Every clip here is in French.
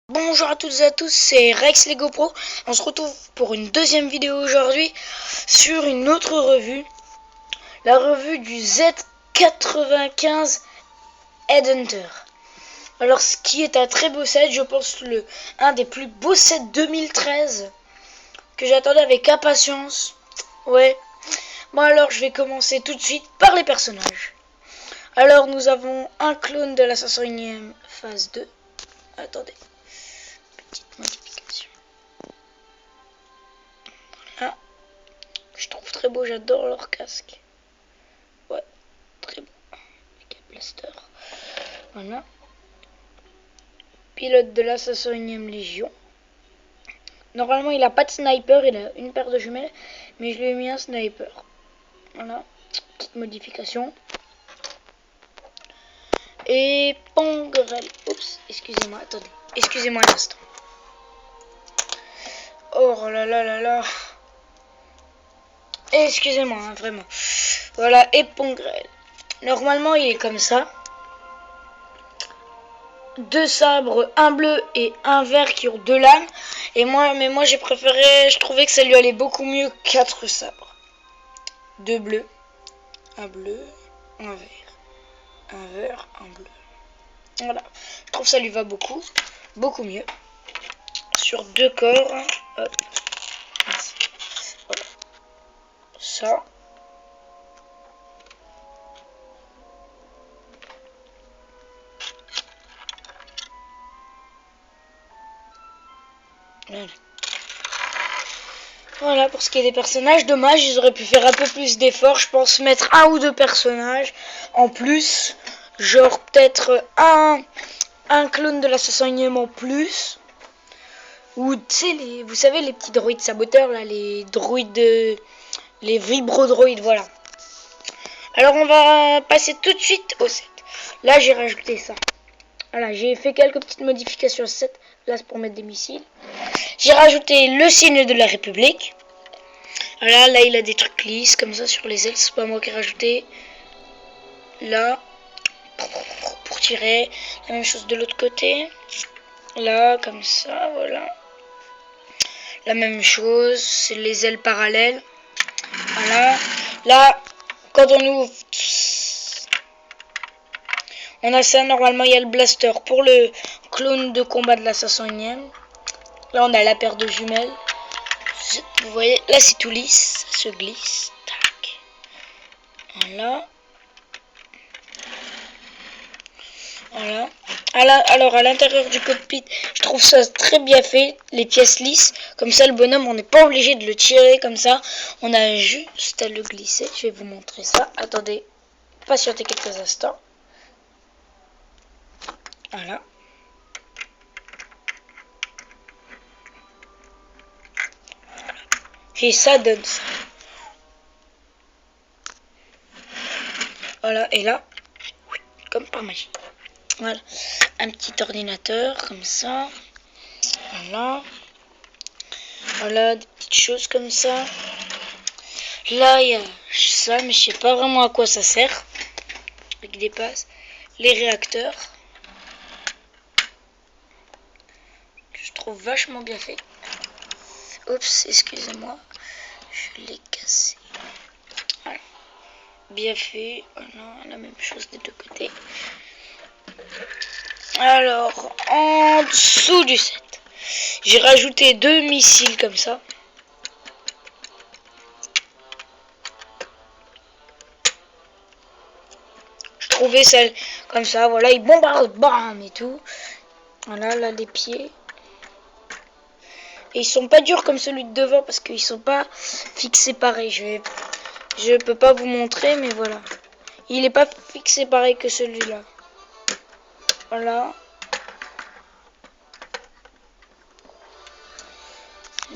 Bonjour à toutes et à tous, c'est Rex Lego Pro. On se retrouve pour une deuxième vidéo aujourd'hui sur une autre revue. La revue du Z95 Headhunter. Alors ce qui est un très beau set, je pense un des plus beaux sets 2013 que j'attendais avec impatience. Ouais. Bon alors je vais commencer tout de suite par les personnages. Alors nous avons un clone de la 501e phase 2. Attendez. Petite modification. Ah, je trouve très beau, j'adore leur casque. Ouais, très beau. Avec un blaster. Voilà. Pilote de la 501e Légion. Normalement, il a pas de sniper, il a une paire de jumelles, mais je lui ai mis un sniper. Voilà, petite modification. Et Pongrel. Oups, excusez-moi, attendez. Excusez-moi un instant. Oh là là là là. Excusez-moi, hein, vraiment. Voilà, et Pongrel. Normalement, il est comme ça. Deux sabres, un bleu et un vert qui ont deux lames. Mais moi j'ai préféré, je trouvais que ça lui allait beaucoup mieux 4 sabres. Deux bleus, un bleu, un vert, un bleu. Voilà, je trouve que ça lui va beaucoup mieux. Sur deux corps, hop, ainsi. Voilà, ça. Voilà pour ce qui est des personnages. Dommage, ils auraient pu faire un peu plus d'efforts. Je pense mettre un ou deux personnages en plus. Genre peut-être un clone de la 501e en plus. Ou tu sais, vous savez les petits droïdes saboteurs là, les droïdes, les vibrodroïdes, voilà. Alors on va passer tout de suite au set. Là j'ai rajouté ça. Voilà, j'ai fait quelques petites modifications au set. Là c'est pour mettre des missiles. J'ai rajouté le signe de la République. Voilà, là il a des trucs lisses comme ça sur les ailes. C'est pas moi qui ai rajouté. Là, pour tirer. La même chose de l'autre côté. Là, comme ça, voilà. La même chose, c'est les ailes parallèles. Voilà. Là, quand on ouvre, on a ça. Normalement, il y a le blaster pour le clone de combat de la 501e. Là, on a la paire de jumelles. Vous voyez, là, c'est tout lisse. Ça se glisse. Tac. Voilà. Voilà. Alors à l'intérieur du cockpit, je trouve ça très bien fait, les pièces lisses. Comme ça, le bonhomme, on n'est pas obligé de le tirer comme ça. On a juste à le glisser. Je vais vous montrer ça. Attendez, patientez quelques instants. Voilà. Et ça donne ça. Voilà, et là, comme par magie. Voilà, un petit ordinateur comme ça. Voilà. Voilà, des petites choses comme ça. Là, il y a ça, mais je sais pas vraiment à quoi ça sert. Avec des passes. Les réacteurs. Que je trouve vachement bien fait. Oups, excusez-moi. Je l'ai cassé. Voilà. Bien fait. Voilà, la même chose des deux côtés. Alors, en dessous du set, j'ai rajouté deux missiles comme ça. Je trouvais celle comme ça, voilà, ils bombardent, bam et tout. Voilà, là les pieds. Et ils sont pas durs comme celui de devant parce qu'ils sont pas fixés pareil. Je peux pas vous montrer, mais voilà. Il est pas fixé pareil que celui-là. Voilà.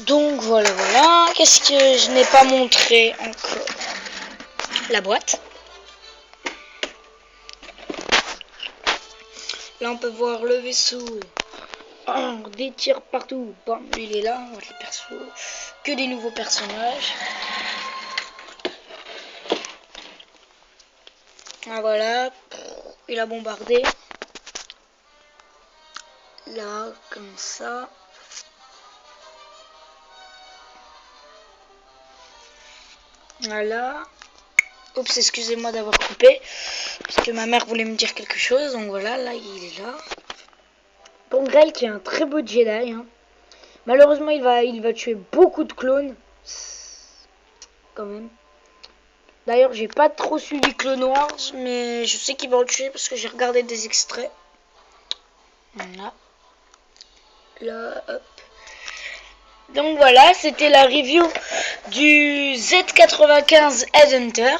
Donc voilà, voilà. Qu'est-ce que je n'ai pas montré encore? La boîte. Là on peut voir le vaisseau. Oh, des tirs partout. Bon, lui il est là, on voit les persos. Que des nouveaux personnages. Ah voilà. Il a bombardé. là, comme ça. Voilà. Oups, excusez-moi d'avoir coupé. Parce que ma mère voulait me dire quelque chose. Donc voilà, là, il est là. Bon, Grell qui est un très beau Jedi. Hein. Malheureusement, il va tuer beaucoup de clones. Quand même. D'ailleurs, j'ai pas trop suivi Clone Wars. Mais je sais qu'il va en tuer parce que j'ai regardé des extraits. Voilà. Là, hop. Donc voilà, c'était la review du Z95 Headhunter.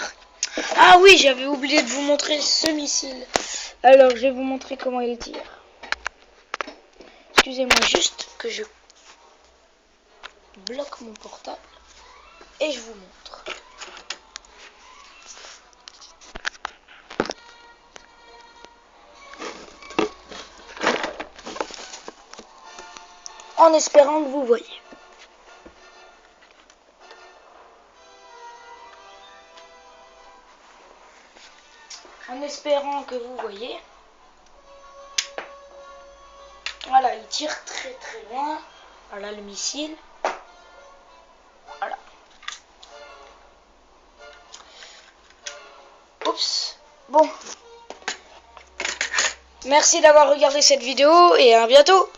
Ah oui, j'avais oublié de vous montrer ce missile. Alors, je vais vous montrer comment il tire. Excusez-moi juste que je bloque mon portable et je vous montre. En espérant que vous voyez. En espérant que vous voyez. Voilà, il tire très très loin. Voilà le missile. Voilà. Oups. Bon. Merci d'avoir regardé cette vidéo et à bientôt.